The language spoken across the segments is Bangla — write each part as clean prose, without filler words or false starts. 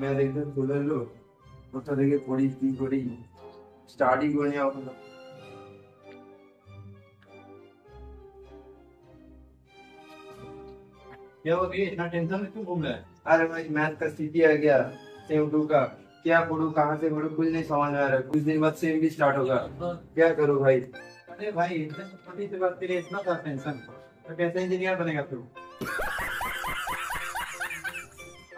ম্যাথ একদম চলে এলো, কোথা থেকে পড়ি কি করি স্টাডি করে নেওয়া হলো। क्या हो गया, इतना टेंशन में क्यों घूम रहा है? अरे भाई मैथ का सीटी आ गया, सेम टू का। क्या पढ़ूं, कहाँ से पढ़ूं, कुछ नहीं समझ में आ रहा है। कुछ दिन बाद सेम भी स्टार्ट होगा, क्या करूं भाई। अरे भाई, इतने छोटी सी बात के लिए इतना सा टेंशन, तो कैसे इंजीनियर बनेगा तू?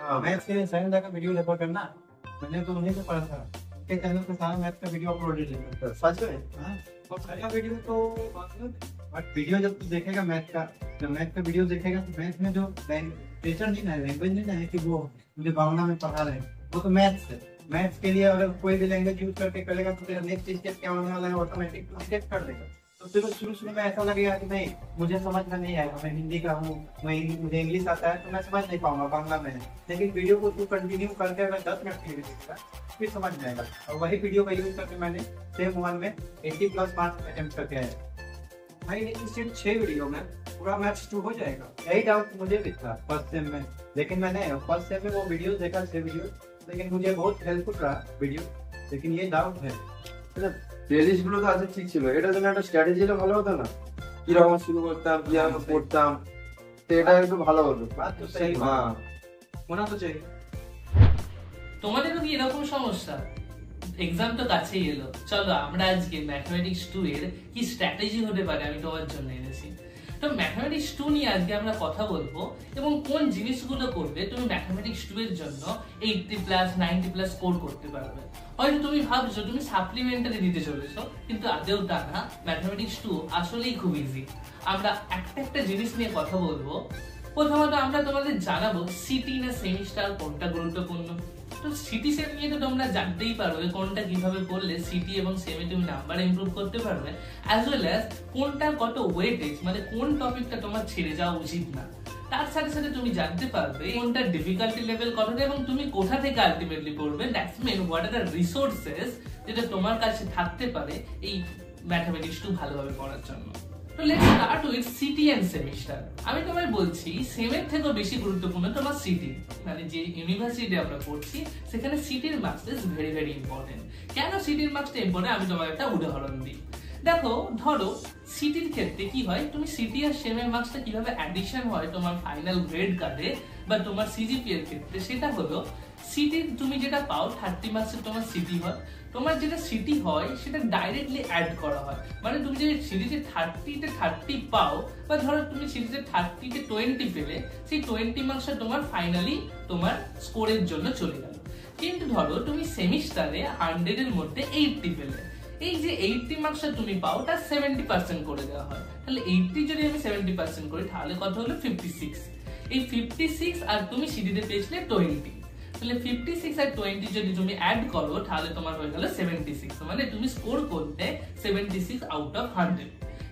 हाँ मैथ्स के लिए साइंस का वीडियो रेफर करना, मैंने तो उन्हीं से पढ़ा था के चैनल पे सारा मैथ का वीडियो अपलोडेड है। सच में। हाँ, और सारा वीडियो तो बट वीडियो जब तू देखेगा मैथ का, जब मैथ का वीडियो देखेगा तो मैथ में जो टीचर नहीं ना, लैंग्वेज नहीं ना है कि वो मुझे बांग्ला में पढ़ा रहे हैं, वो तो मैथ्स है। मैथ्स के लिए अगर कोई भी लैंग्वेज यूज करके करेगा तो तेरा नेक्स्ट स्टेप क्या होने वाला है, ऑटोमेटिक स्टेप कर देगा। तो तेरे शुरू में ऐसा लगेगा कि नहीं मुझे समझ में नहीं आएगा, मैं हिंदी का हूँ, मुझे इंग्लिश आता है तो मैं समझ नहीं पाऊंगा बांग्ला में है। लेकिन वीडियो को तू कंटिन्यू करके अगर 10 मिनट के लिए देखा फिर समझ में आएगा। और वही वीडियो का यूज करके मैंने सेम 1 में 80+ मार्क्स अटेम्प्ट करके आया भाई। लेकिन सिर्फ 6 वीडियो में पूरा मैथ्स 2 हो जाएगा, यही डाउट मुझे भी था फर्स्ट सेम में। लेकिन मैंने फर्स्ट सेम में वो वीडियो देखा 6 वीडियो, लेकिन मुझे बहुत हेल्पफुल रहा वीडियो। लेकिन ये डाउट है প্লেলিস্ট গুলো তো আছে ঠিক ছিল, এটা জন্য একটা স্ট্র্যাটেজি হলে ভালো হতো না, কিরকম শুরু করতাম কিরকম পড়তাম, তো এটা একটু ভালো হতো। बात तो सही है, হ্যাঁ होना तो चाहिए। তোমাদেরও কি এরকম সমস্যা? এক্সাম তো কাছেই এলো, চলো আমরা আজকে ম্যাথমেটিক্স 2 এর কি স্ট্র্যাটেজি হতে পারে আমি তোমার জন্য এনেছি। তো ম্যাথমেটিক্স 2 নিয়ে আজকে আমরা কথা বলবো এবং কোন জিনিসগুলো করবে তুমি ম্যাথমেটিক্স 2 এর জন্য 80+ 90+ স্কোর করতে পারবে। হয়তো তুমি ভাবছো তুমি সাপ্লিমেন্টারি দিতে চলেছো, কিন্তু আদৌ তা না। ম্যাথমেটিক্স 2 আসলেই খুব ইজি। আমরা একটা জিনিস নিয়ে কথা বলবো। প্রথমত আমরা তোমাদের জানাবো সিটি না সেমিস্টার কোনটা গুরুত্বপূর্ণ। তো সিটি সেম নিয়ে তো তোমরা জানতেই পারবে কোনটা কিভাবে পড়লে সিটি এবং সেমে তুমি নাম্বার ইমপ্রুভ করতে পারবে, অ্যাজ ওয়েল অ্যাজ কোনটা কত ওয়েটেজ, মানে কোন টপিকটা তোমার ছেড়ে যাওয়া উচিত না। তার সাথে সাথে তুমি জানতে পারবে কোনটা ডিফিকাল্টি লেভেল কতটা এবং তুমি কোথা থেকে আলটিমেটলি পড়বে। That's mean what are the resources যেটা তোমার কাছে থাকতে পারে এই ম্যাথমেটিক্স 2 ভালোভাবে পড়ার জন্য। তো let's start with CT end semester. আমি তোমায় বলছি সেমের থেকেও বেশি গুরুত্বপূর্ণ তোমার সিটি, মানে যে ইউনিভার্সিটি আমরা পড়ছি সেখানে সিটির marks is very very important. কেন সিটির মার্কসটা ইম্পর্টেন্ট আমি তোমাকে একটা উদাহরণ দিই। দেখো ধরো সিটির ক্ষেত্রে কি হয়, তুমি সিটি আর সেমের মার্কসটা কিভাবে অ্যাডিশন হয় তোমার ফাইনাল গ্রেড কার্ডে বা তোমার সিজিপি এর ক্ষেত্রে, সেটা হলো সিটি তুমি যেটা পাও 30 মার্কসের তোমার সিটি হয়, তোমার যেটা সিটি হয় সেটা ডাইরেক্টলি অ্যাড করা হয়। মানে তুমি যদি সিটিতে 30 পাও বা ধরো তুমি সিটিতে 20 পেলে, সেই 20 মার্কসটা তোমার ফাইনালি তোমার স্কোরের জন্য চলে গেল। কিন্তু ধরো তুমি সেমিস্টারে 100 এর মধ্যে 80 পেলে, এই যে 80 মার্কসটা তুমি পাও তার 70% করে দেওয়া হয়। তাহলে 80 যদি আমি 70% করি তাহলে কত হলো 56। এই 56 আর তুমি সিটিতে পেয়েছিলে 20, তাহলে 56 আর 20 যদি তুমি অ্যাড করো তাহলে তোমার হয়ে গেল 76। মানে তুমি স্কোর করতে 76 আউট অফ 100।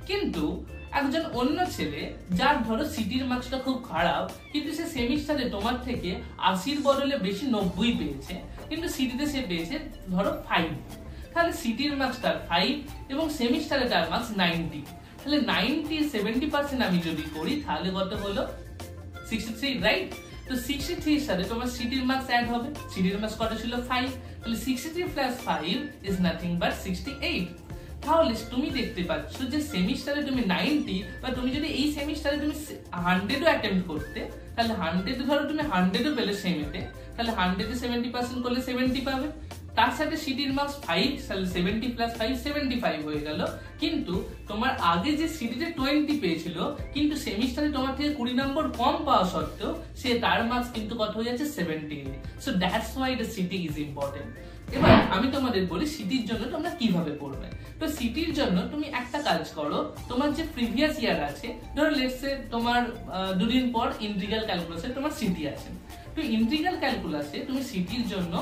কিন্তু একজন অন্য ছেলে যার ধরো সিটির মার্কসটা খুব খারাপ, কিন্তু সে সেমিস্টারে তোমার থেকে 80-র বদলে বেশি 90 পেয়েছে, কিন্তু সিটিতে সে পেয়েছে ধরো 5, তাহলে সিটির মার্কস তার 5 এবং সেমিস্টারে তার মার্কস 90। তাহলে 90 70% আমি যদি করি তাহলে কত হলো 63, রাইট? তো 63 এর সাথে তোমার সিটির মার্কস অ্যাড হবে। সিটির মার্কস কত ছিল 5, তাহলে 63 + 5 ইজ নাথিং বাট 68। তাহলে তুমি দেখতে পাচ্ছ যে সেমিস্টারে তুমি 90 বা তুমি যদি এই সেমিস্টারে তুমি 100ও অ্যাটেম্প্ট করতে, তাহলে 100 ধরো তুমি 100ও পেলে সেমেতে, তাহলে 100 এ 70% করলে 70 পাবে। তার সাথে সিটির মার্কস 5, তাহলে 70 + 5 75 হয়ে গেল। কিন্তু তোমার আগে যে সিটিতে 20 পেয়েছিল কিন্তু সেমিস্টারে তোমার থেকে 20 নম্বর কম পাওয়া সত্ত্বেও সে তার মার্কস কিন্তু কত হয়ে যাচ্ছে 17। So that's why the city is important. এবার আমি তোমাদের বলি সিটির জন্য তোমরা কিভাবে পড়বে। তো সিটির জন্য তুমি একটা কাজ করো, তোমার যে প্রিভিয়াস ইয়ার আছে, ধরো লেটস সে তোমার দুদিন পর ইন্টিগ্রাল ক্যালকুলাসে তোমার সিটি আছে। তো ইন্টিগ্রাল ক্যালকুলাসে তুমি সিটির জন্য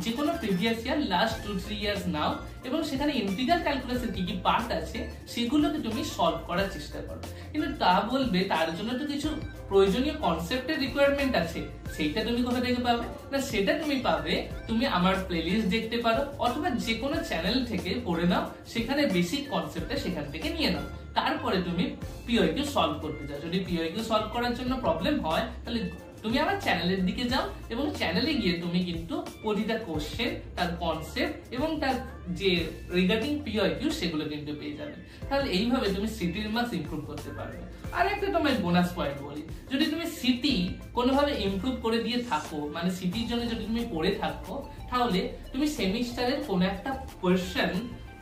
যে কোনো previous year last 2-3 years now এবং সেখানে ইন্টিগ্রাল ক্যালকুলাসের কি কি পার্ট আছে সেগুলোকে তুমি সলভ করার চেষ্টা করো। কিন্তু তা বলবে তার জন্য তো কিছু প্রয়োজনীয় কনসেপ্টের রিকোয়ারমেন্ট আছে, সেইটা তুমি কোথা থেকে পাবে না? সেটা তুমি পাবে তুমি আমার প্লেলিস্ট দেখতে পারো অথবা যে কোনো চ্যানেল থেকে পড়ে নাও, সেখানে বেসিক কনসেপ্টটা সেখান থেকে নিয়ে নাও। তারপরে তুমি পিওকিউ সলভ করতে যাও। যদি পিওকিউ সলভ করার জন্য প্রবলেম হয় তাহলে তুমি আমার চ্যানেলের দিকে যাও এবং চ্যানেলে গিয়ে তুমি কিন্তু প্রতিটা কোশ্চেন, তার কনসেপ্ট এবং তার যে রিগার্ডিং পিওকিউ সেগুলো কিন্তু পেয়ে যাবে। তাহলে এইভাবে তুমি সিটির মার্কস ইমপ্রুভ করতে পারবে। আর একটা তোমার বোনাস পয়েন্ট বলি, যদি তুমি সিটি কোনোভাবে ইমপ্রুভ করে দিয়ে থাকো, মানে সিটির জন্য যদি তুমি পড়ে থাকো, তাহলে তুমি সেমিস্টারের কোনো একটা কোশ্চেন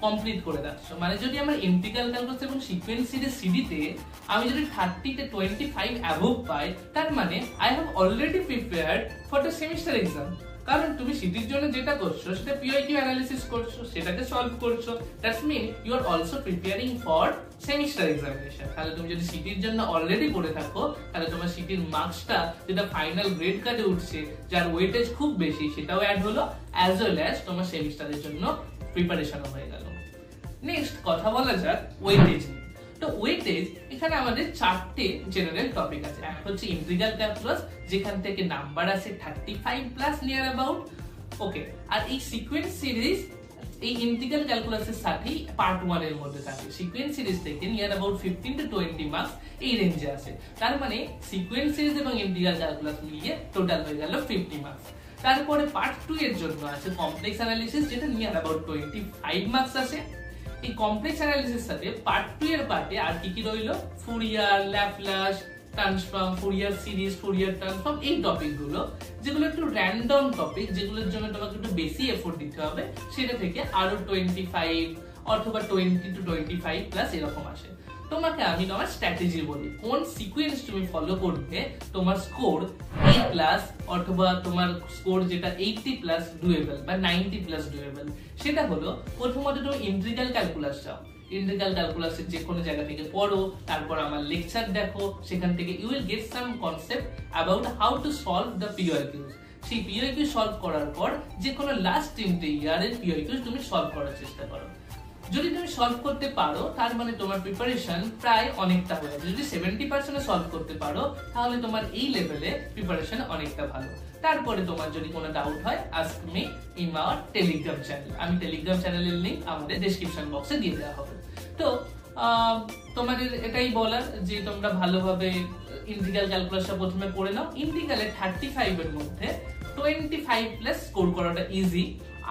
কমপ্লিট করে রাখছো। মানে যদি আমার ইন্টিগ্রাল ক্যালকুলাস এবং সিকোয়েন্স সিরিজ সিডিতে আমি যদি 30 তে 25 অ্যাবোভ পাই, তার মানে I have already prepared for the semester exam. কারণ তুমি সিটির জন্য যেটা করছো সেটা পিওকিউ অ্যানালিসিস করছো, সেটাকে সলভ করছো, that's mean you are also preparing for semester examination. তাহলে তুমি যদি সিটির জন্য অলরেডি পড়ে থাকো, তাহলে তোমার সিটির মার্কসটা যেটা ফাইনাল গ্রেড কার্ডে উঠছে, যার ওয়েটেজ খুব বেশি, সেটাও অ্যাড হলো, অ্যাজ ওয়েল অ্যাজ তোমার সেমিস্টারের জন্য প্রিপারেশনও হয়ে গেল। নেক্সট কথা বলা যাক ওয়েটেজ নিয়ে। তো ওয়েটেজ এখানে আমাদের 4টে জেনারেল টপিক আছে। এক হচ্ছে ইন্টিগ্রাল ক্যালকুলাস, যেখান থেকে নাম্বার আছে 35 প্লাস নিয়ার অ্যাবাউট, ওকে। আর এই সিকোয়েন্স সিরিজ এই ইন্টিগ্রাল ক্যালকুলাসের সাথেই পার্ট 1 এর মধ্যে থাকে। সিকোয়েন্স সিরিজ থেকে নিয়ার অ্যাবাউট 15 to 20 মার্কস এই রেঞ্জে আছে। তার মানে সিকোয়েন্স সিরিজ এবং ইন্টিগ্রাল ক্যালকুলাস মিলিয়ে টোটাল হয়ে গেল 50 মার্কস। তারপরে পার্ট 2 এর জন্য আছে কমপ্লেক্স অ্যানালিসিস, যেটা নিয়ার অ্যাবাউট 25 মার্কস আছে। এই কমপ্লেক্স অ্যানালিসিস সাথে পার্ট 2 এর পার্টে আর কি রইলো, Fourier, Laplace transform, Fourier series, Fourier transform, এই টপিকগুলো যেগুলো একটু র্যান্ডম টপিক, যেগুলোর জন্য তোমাকে একটু বেশি এফোর্ট দিতে হবে, সেটা থেকে আরো 25 অথবা 20 to 25 প্লাস এরকম আসে। তোমাকে আমি তোমার স্ট্র্যাটেজি বলি, কোন সিকোয়েন্স তুমি ফলো করবে তোমার স্কোর A প্লাস অথবা তোমার স্কোর যেটা 80 প্লাস ডুয়েবল বা 90 প্লাস ডুয়েবল, সেটা হলো প্রথমত তুমি ইন্টিগ্রাল ক্যালকুলাস চাও। ইন্টিগ্রাল ক্যালকুলাসের যে কোনো জায়গা থেকে পড়ো, তারপর আমার লেকচার দেখো, সেখান থেকে you will get some concept about how to solve the PYQs. সেই পিওকিউ সলভ করার পর যে কোনো লাস্ট 3টে ইয়ারের পিওকিউস তুমি সলভ করার চেষ্টা করো। যদি তুমি সলভ করতে পারো, তার মানে তোমার প্রিপারেশন প্রায় অনেকটা হয়ে যাবে। যদি 70% সলভ করতে পারো, তাহলে তোমার এই লেভেলে প্রিপারেশন অনেকটা ভালো। তারপরে তোমার যদি কোনো ডাউট হয়, ask me in our Telegram channel. আমি টেলিগ্রাম চ্যানেলের লিংক আমাদের ডেসক্রিপশন বক্সে দিয়ে দেওয়া হবে। তো তোমাদের এটাই বলার যে তোমরা ভালোভাবে ইন্টিগ্রাল ক্যালকুলাসটা প্রথমে পড়ে নাও। ইন্টিগ্রালের 35 এর মধ্যে 25 প্লাস স্কোর করাটা ইজি,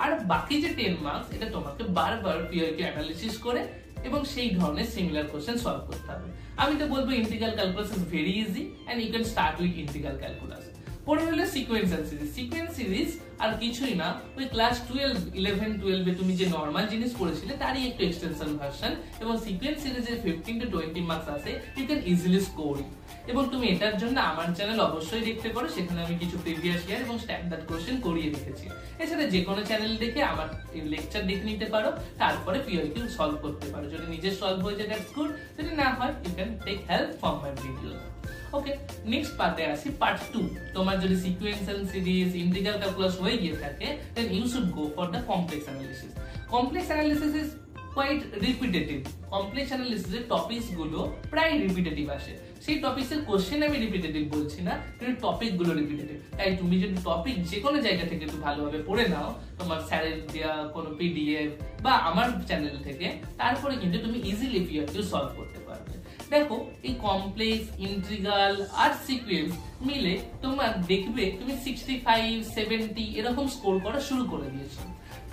আর বাকি যে 10 মার্কস এটা তোমাকে বারবার পিওকিউ অ্যানালিসিস করে এবং সেই ধরনের সিমিলার কোশ্চেন সলভ করতে হবে। আমি তো বলবো integral calculus is very easy and you can start with integral calculus. পরে হলো সিকোয়েন্স সিরিজ। সিকোয়েন্স সিরিজ আর কিছুই না, ওই ক্লাস 11 12 এ তুমি যে নরমাল জিনিস পড়েছিলে তারই একটু এক্সটেনশন ভার্সন, এবং সিকোয়েন্স সিরিজের 15 to 20 মার্কস আছে, ইউ ক্যান ইজিলি স্কোর। এবং তুমি এটার জন্য আমার চ্যানেল অবশ্যই দেখতে পারো, সেখানে আমি কিছু প্রিভিয়াস ইয়ার এবং স্ট্যান্ডার্ড কোশ্চেন করিয়ে রেখেছি। এছাড়া যে কোনো চ্যানেল দেখে আমার লেকচার দেখে নিতে পারো, তারপরে পিওকিউ সলভ করতে পারো। যদি নিজে সলভ হয়ে যায় দ্যাটস গুড, যদি না হয় you can take help from my videos. Okay, next পার্টে আসি, পার্ট 2। তোমার যদি সিকোয়েন্স সিরিজ, ইন্টিগ্রাল ক্যালকুলাস হয়ে গিয়ে থাকে, then you should go for the complex analysis. Complex analysis is quite repetitive. কমপ্লেক্স অ্যানালিসিসের টপিকস গুলো প্রায় রিপিটেটিভ আসে। সেই টপিকসের কোশ্চেন আমি রিপিটেটিভ বলছি না, কিন্তু টপিক গুলো রিপিটেটিভ। তাই তুমি যদি টপিক যে কোনো জায়গা থেকে একটু ভালোভাবে পড়ে নাও, তোমার স্যারের দেওয়া কোনো পিডিএফ বা আমার চ্যানেল থেকে, তারপরে কিন্তু তুমি ইজিলি পিওকিউ সলভ করতে পারবে। দেখো, এই কমপ্লেক্স, ইন্টিগ্রাল আর সিকোয়েন্স মিলে তোমার দেখবে তুমি 65 70 এরকম স্কোর করা শুরু করে দিয়েছো।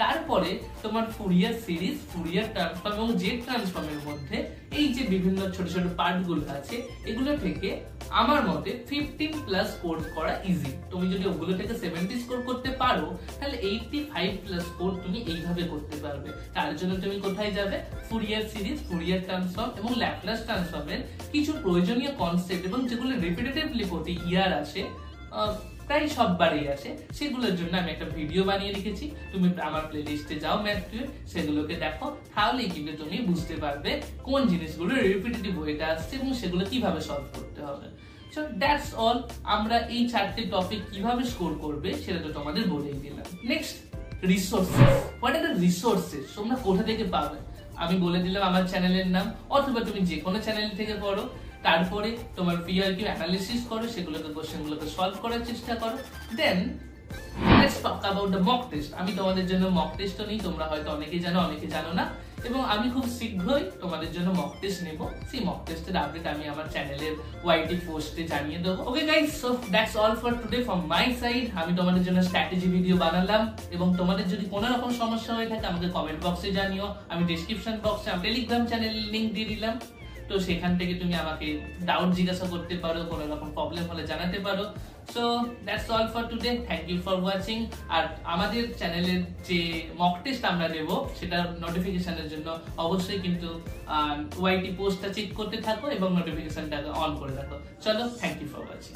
তারপরে তোমার ফুরিয়ার সিরিজ, ফুরিয়ার ট্রান্সফর্ম এবং জেড ট্রান্সফর্মের মধ্যে এই যে বিভিন্ন ছোট ছোট পার্ট গুলো আছে, এগুলো থেকে আমার মতে 15 প্লাস স্কোর করা ইজি। তুমি যদি ওগুলো থেকে 70 স্কোর করতে পারো, তাহলে 85 প্লাস স্কোর তুমি এইভাবে করতে পারবে। তার জন্য তুমি কোথায় যাবে? ফুরিয়ার সিরিজ, ফুরিয়ার ট্রান্সফর্ম এবং ল্যাপ্লাস ট্রান্সফর্মের কিছু প্রয়োজনীয় কনসেপ্ট এবং যেগুলো রিপিটেটিভলি প্রতি ইয়ার আসে, প্রায় সববারই আসে, সেগুলোর জন্য আমি একটা ভিডিও বানিয়ে রেখেছি। তুমি আমার প্লেলিস্টে যাও ম্যাথ টু, সেগুলোকে দেখো, তাহলেই কিন্তু তুমি বুঝতে পারবে কোন জিনিসগুলো রিপিটেটিভ ওয়েতে আসছে এবং সেগুলো কিভাবে সলভ করতে হবে। So that's all. আমরা এই 4টে টপিক কিভাবে স্কোর করবে সেটা তো তোমাদের বলেই দিলাম। Next, resources. What are the resources? তোমরা কোথা থেকে পাবে? আমি বলে দিলাম আমার চ্যানেলের নাম, অথবা তুমি যে কোনো চ্যানেল থেকে পড়ো। তারপরে তোমার পিওকিউ অ্যানালিসিস করো, সেগুলোকে কোশ্চেনগুলোকে সলভ করার চেষ্টা করো। Then let's talk about the mock test. আমি তোমাদের জন্য মক টেস্টও নিই, তোমরা হয়তো অনেকেই জানো, অনেকে জানো না। এবং আমি খুব শীঘ্রই তোমাদের জন্য মক টেস্ট নেব। সেই মক টেস্টের আপডেট আমি আমার চ্যানেলের ওয়াইটি পোস্টে জানিয়ে দেবো। Okay guys, so that's all for today from my side. আমি তোমাদের জন্য স্ট্র্যাটেজি ভিডিও বানালাম, এবং তোমাদের যদি কোনো রকম সমস্যা হয়ে থাকে আমাকে কমেন্ট বক্সে জানিও। আমি ডেসক্রিপশন বক্সে আমার টেলিগ্রাম চ্যানেলের লিংক দিয়ে দিলাম, তো সেখান থেকে তুমি আমাকে ডাউট জিজ্ঞাসা করতে পারো, কোনো রকম প্রবলেম হলে জানাতে পারো। So that's all for today, thank you for watching. আর আমাদের চ্যানেলের যে মক টেস্ট আমরা নেব সেটার নোটিফিকেশনের জন্য অবশ্যই কিন্তু ওয়াইটি পোস্টটা চেক করতে থাকো এবং নোটিফিকেশনটা অন করে রাখো। চলো, থ্যাংক ইউ ফর ওয়াচিং।